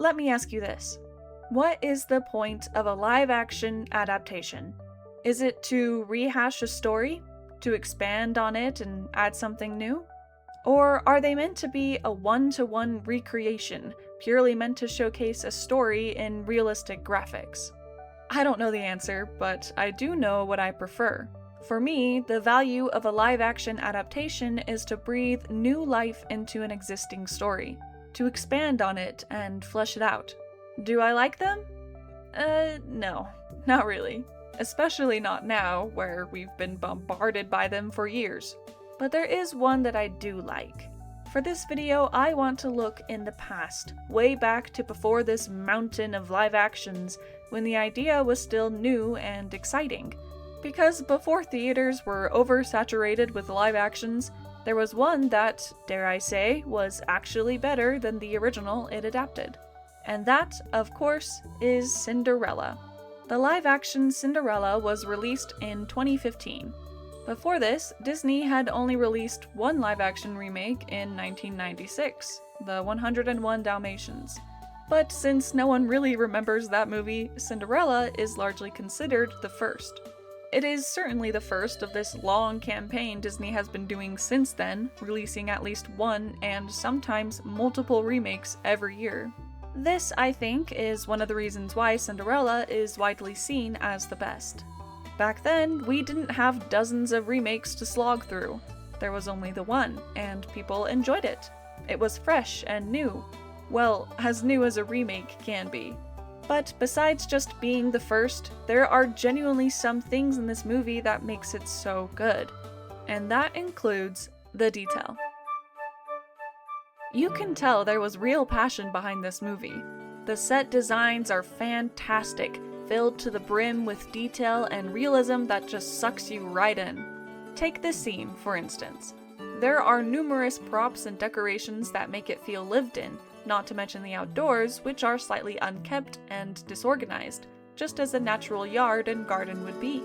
let me ask you this. What is the point of a live-action adaptation? Is it to rehash a story? To expand on it and add something new? Or are they meant to be a one-to-one recreation, purely meant to showcase a story in realistic graphics? I don't know the answer, but I do know what I prefer. For me, the value of a live-action adaptation is to breathe new life into an existing story, to expand on it and flesh it out. Do I like them? No, not really. Especially not now, where we've been bombarded by them for years. But there is one that I do like. For this video, I want to look in the past, way back to before this mountain of live actions, when the idea was still new and exciting. Because before theaters were oversaturated with live actions, there was one that, dare I say, was actually better than the original it adapted. And that, of course, is Cinderella. The live-action Cinderella was released in 2015. Before this, Disney had only released one live-action remake in 1996, The 101 Dalmatians. But since no one really remembers that movie, Cinderella is largely considered the first. It is certainly the first of this long campaign Disney has been doing since then, releasing at least one and sometimes multiple remakes every year. This, I think, is one of the reasons why Cinderella is widely seen as the best. Back then, we didn't have dozens of remakes to slog through. There was only the one, and people enjoyed it. It was fresh and new. Well, as new as a remake can be. But besides just being the first, there are genuinely some things in this movie that makes it so good. And that includes the detail. You can tell there was real passion behind this movie. The set designs are fantastic, filled to the brim with detail and realism that just sucks you right in. Take this scene, for instance. There are numerous props and decorations that make it feel lived in, not to mention the outdoors, which are slightly unkempt and disorganized, just as a natural yard and garden would be.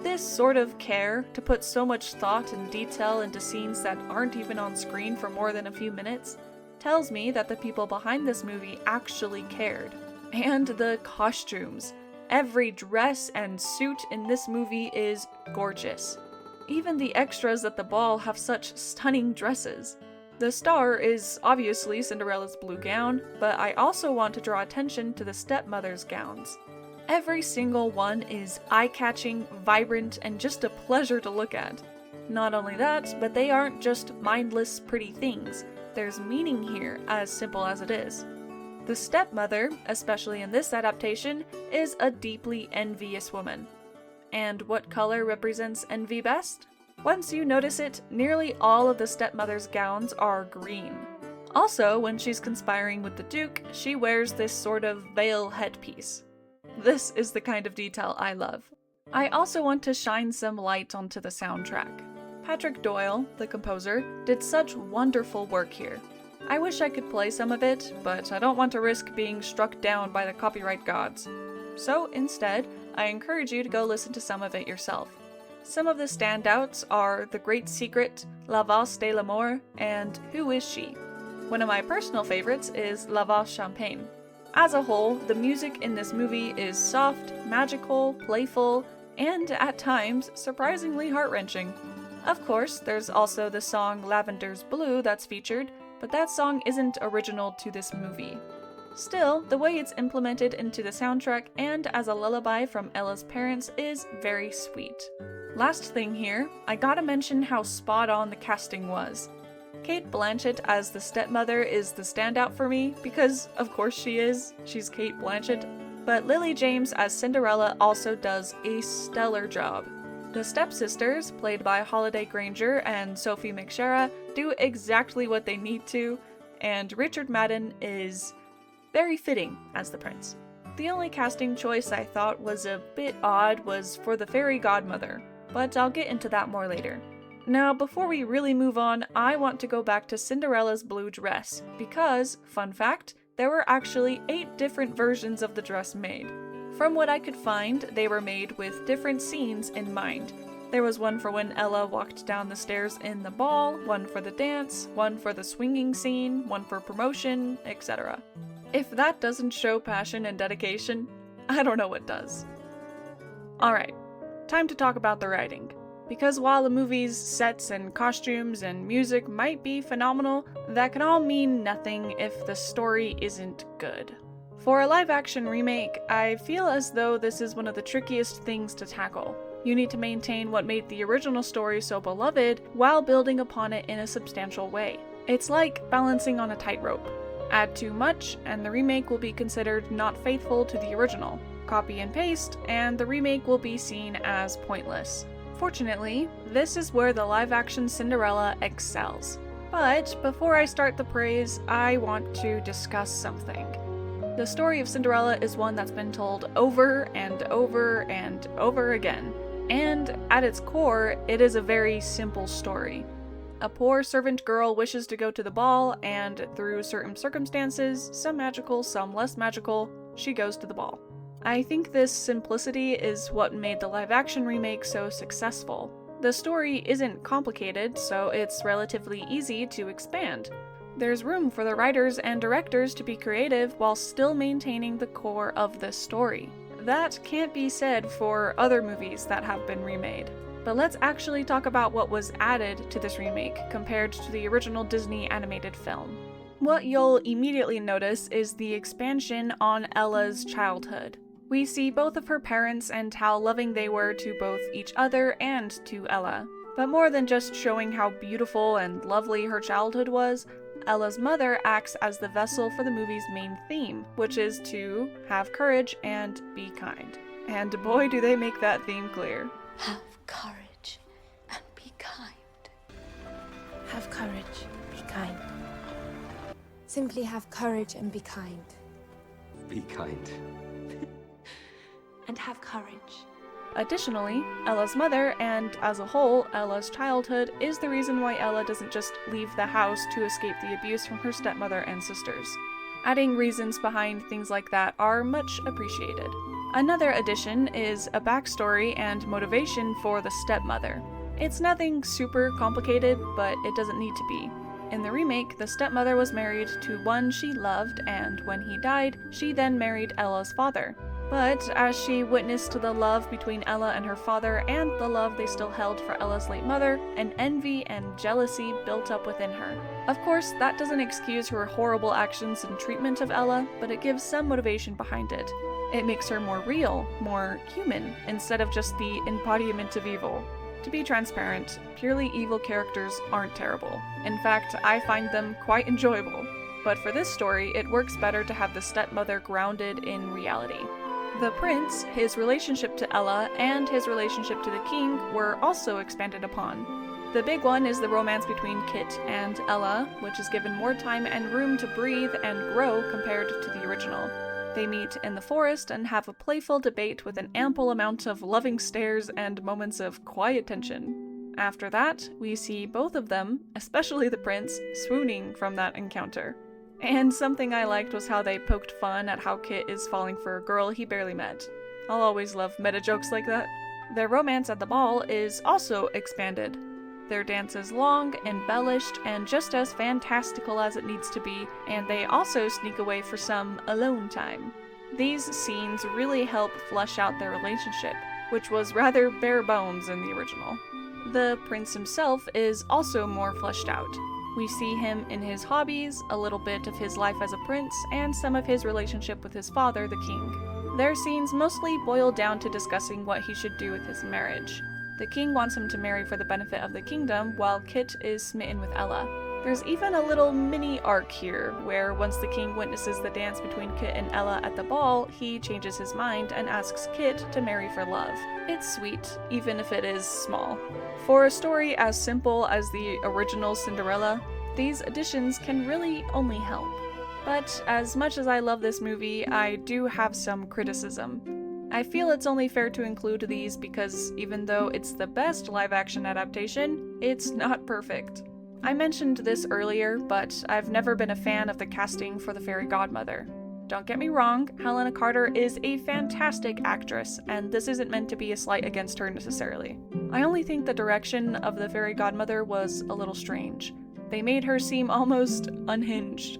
This sort of care, to put so much thought and detail into scenes that aren't even on screen for more than a few minutes, tells me that the people behind this movie actually cared. And the costumes. Every dress and suit in this movie is gorgeous. Even the extras at the ball have such stunning dresses. The star is obviously Cinderella's blue gown, but I also want to draw attention to the stepmother's gowns. Every single one is eye-catching, vibrant, and just a pleasure to look at. Not only that, but they aren't just mindless, pretty things. There's meaning here, as simple as it is. The stepmother, especially in this adaptation, is a deeply envious woman. And what color represents envy best? Once you notice it, nearly all of the stepmother's gowns are green. Also, when she's conspiring with the Duke, she wears this sort of veil headpiece. This is the kind of detail I love. I also want to shine some light onto the soundtrack. Patrick Doyle, the composer, did such wonderful work here. I wish I could play some of it, but I don't want to risk being struck down by the copyright gods. So instead, I encourage you to go listen to some of it yourself. Some of the standouts are The Great Secret, La Valse de l'Amour, and Who Is She? One of my personal favorites is La Valse Champagne. As a whole, the music in this movie is soft, magical, playful, and at times, surprisingly heart-wrenching. Of course, there's also the song Lavender's Blue that's featured, but that song isn't original to this movie. Still, the way it's implemented into the soundtrack and as a lullaby from Ella's parents is very sweet. Last thing here, I gotta mention how spot on the casting was. Cate Blanchett as the stepmother is the standout for me, because of course she is, she's Cate Blanchett, but Lily James as Cinderella also does a stellar job. The stepsisters, played by Holiday Granger and Sophie McShera, do exactly what they need to, and Richard Madden is very fitting as the prince. The only casting choice I thought was a bit odd was for the fairy godmother, but I'll get into that more later. Now, before we really move on, I want to go back to Cinderella's blue dress, because, fun fact, there were actually 8 different versions of the dress made. From what I could find, they were made with different scenes in mind. There was one for when Ella walked down the stairs in the ball, one for the dance, one for the swinging scene, one for promotion, etc. If that doesn't show passion and dedication, I don't know what does. Alright, time to talk about the writing. Because while the movie's sets and costumes and music might be phenomenal, that can all mean nothing if the story isn't good. For a live-action remake, I feel as though this is one of the trickiest things to tackle. You need to maintain what made the original story so beloved while building upon it in a substantial way. It's like balancing on a tightrope. Add too much, and the remake will be considered not faithful to the original. Copy and paste, and the remake will be seen as pointless. Fortunately, this is where the live-action Cinderella excels. But before I start the praise, I want to discuss something. The story of Cinderella is one that's been told over and over and over again. And at its core, it is a very simple story. A poor servant girl wishes to go to the ball, and through certain circumstances, some magical, some less magical, she goes to the ball. I think this simplicity is what made the live-action remake so successful. The story isn't complicated, so it's relatively easy to expand. There's room for the writers and directors to be creative while still maintaining the core of the story. That can't be said for other movies that have been remade. But let's actually talk about what was added to this remake compared to the original Disney animated film. What you'll immediately notice is the expansion on Ella's childhood. We see both of her parents and how loving they were to both each other and to Ella. But more than just showing how beautiful and lovely her childhood was, Ella's mother acts as the vessel for the movie's main theme, which is to have courage and be kind. And boy, do they make that theme clear. Have courage and be kind. Have courage, be kind. Simply have courage and be kind. Be kind. And have courage. Additionally, Ella's mother, and as a whole, Ella's childhood, is the reason why Ella doesn't just leave the house to escape the abuse from her stepmother and sisters. Adding reasons behind things like that are much appreciated. Another addition is a backstory and motivation for the stepmother. It's nothing super complicated, but it doesn't need to be. In the remake, the stepmother was married to one she loved, and when he died, she then married Ella's father. But as she witnessed the love between Ella and her father and the love they still held for Ella's late mother, an envy and jealousy built up within her. Of course, that doesn't excuse her horrible actions and treatment of Ella, but it gives some motivation behind it. It makes her more real, more human, instead of just the embodiment of evil. To be transparent, purely evil characters aren't terrible. In fact, I find them quite enjoyable. But for this story, it works better to have the stepmother grounded in reality. The prince, his relationship to Ella, and his relationship to the king were also expanded upon. The big one is the romance between Kit and Ella, which is given more time and room to breathe and grow compared to the original. They meet in the forest and have a playful debate with an ample amount of loving stares and moments of quiet tension. After that, we see both of them, especially the prince, swooning from that encounter. And something I liked was how they poked fun at how Kit is falling for a girl he barely met. I'll always love meta jokes like that. Their romance at the ball is also expanded. Their dance is long, embellished, and just as fantastical as it needs to be, and they also sneak away for some alone time. These scenes really help flesh out their relationship, which was rather bare bones in the original. The prince himself is also more fleshed out. We see him in his hobbies, a little bit of his life as a prince, and some of his relationship with his father, the king. Their scenes mostly boil down to discussing what he should do with his marriage. The king wants him to marry for the benefit of the kingdom, while Kit is smitten with Ella. There's even a little mini arc here, where once the king witnesses the dance between Kit and Ella at the ball, he changes his mind and asks Kit to marry for love. It's sweet, even if it is small. For a story as simple as the original Cinderella, these additions can really only help. But as much as I love this movie, I do have some criticism. I feel it's only fair to include these because even though it's the best live-action adaptation, it's not perfect. I mentioned this earlier, but I've never been a fan of the casting for the fairy godmother. Don't get me wrong, Helena Carter is a fantastic actress, and this isn't meant to be a slight against her necessarily. I only think the direction of the fairy godmother was a little strange. They made her seem almost unhinged.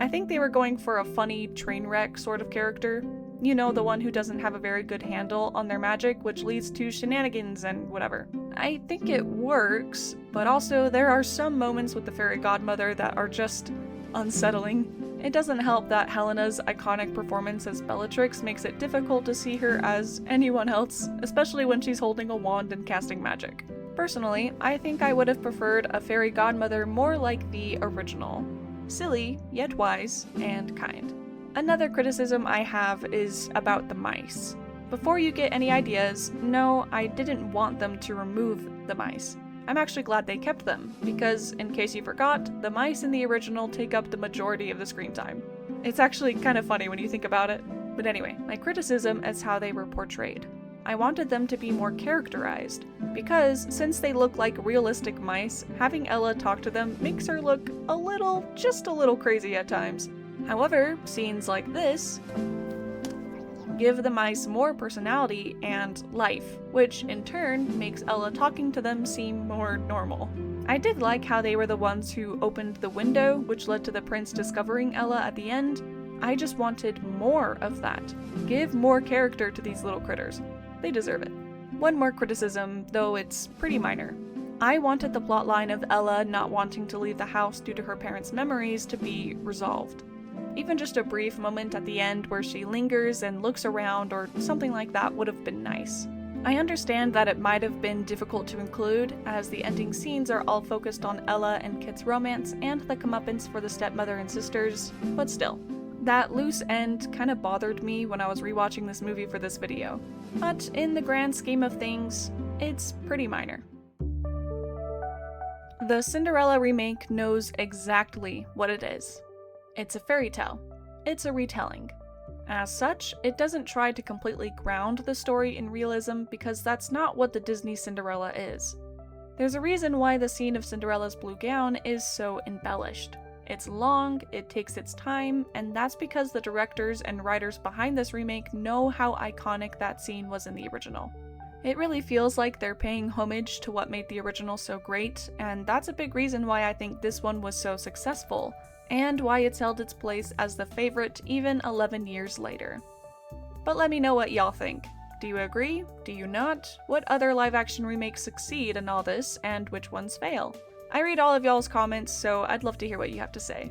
I think they were going for a funny train wreck sort of character. You know, the one who doesn't have a very good handle on their magic, which leads to shenanigans and whatever. I think it works, but also there are some moments with the fairy godmother that are just unsettling. It doesn't help that Helena's iconic performance as Bellatrix makes it difficult to see her as anyone else, especially when she's holding a wand and casting magic. Personally, I think I would have preferred a fairy godmother more like the original. Silly, yet wise, and kind. Another criticism I have is about the mice. Before you get any ideas, no, I didn't want them to remove the mice. I'm actually glad they kept them, because, in case you forgot, the mice in the original take up the majority of the screen time. It's actually kind of funny when you think about it. But anyway, my criticism is how they were portrayed. I wanted them to be more characterized, because since they look like realistic mice, having Ella talk to them makes her look just a little crazy at times. However, scenes like this give the mice more personality and life, which in turn makes Ella talking to them seem more normal. I did like how they were the ones who opened the window, which led to the prince discovering Ella at the end. I just wanted more of that. Give more character to these little critters. They deserve it. One more criticism, though it's pretty minor. I wanted the plotline of Ella not wanting to leave the house due to her parents' memories to be resolved. Even just a brief moment at the end where she lingers and looks around or something like that would have been nice. I understand that it might have been difficult to include, as the ending scenes are all focused on Ella and Kit's romance and the comeuppance for the stepmother and sisters, but still. That loose end kinda bothered me when I was rewatching this movie for this video. But in the grand scheme of things, it's pretty minor. The Cinderella remake knows exactly what it is. It's a fairy tale. It's a retelling. As such, it doesn't try to completely ground the story in realism because that's not what the Disney Cinderella is. There's a reason why the scene of Cinderella's blue gown is so embellished. It's long, it takes its time, and that's because the directors and writers behind this remake know how iconic that scene was in the original. It really feels like they're paying homage to what made the original so great, and that's a big reason why I think this one was so successful, and why it's held its place as the favorite even 11 years later. But let me know what y'all think. Do you agree? Do you not? What other live-action remakes succeed in all this, and which ones fail? I read all of y'all's comments, so I'd love to hear what you have to say.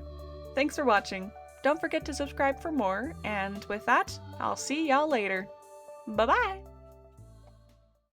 Thanks for watching. Don't forget to subscribe for more, and with that, I'll see y'all later. Bye-bye!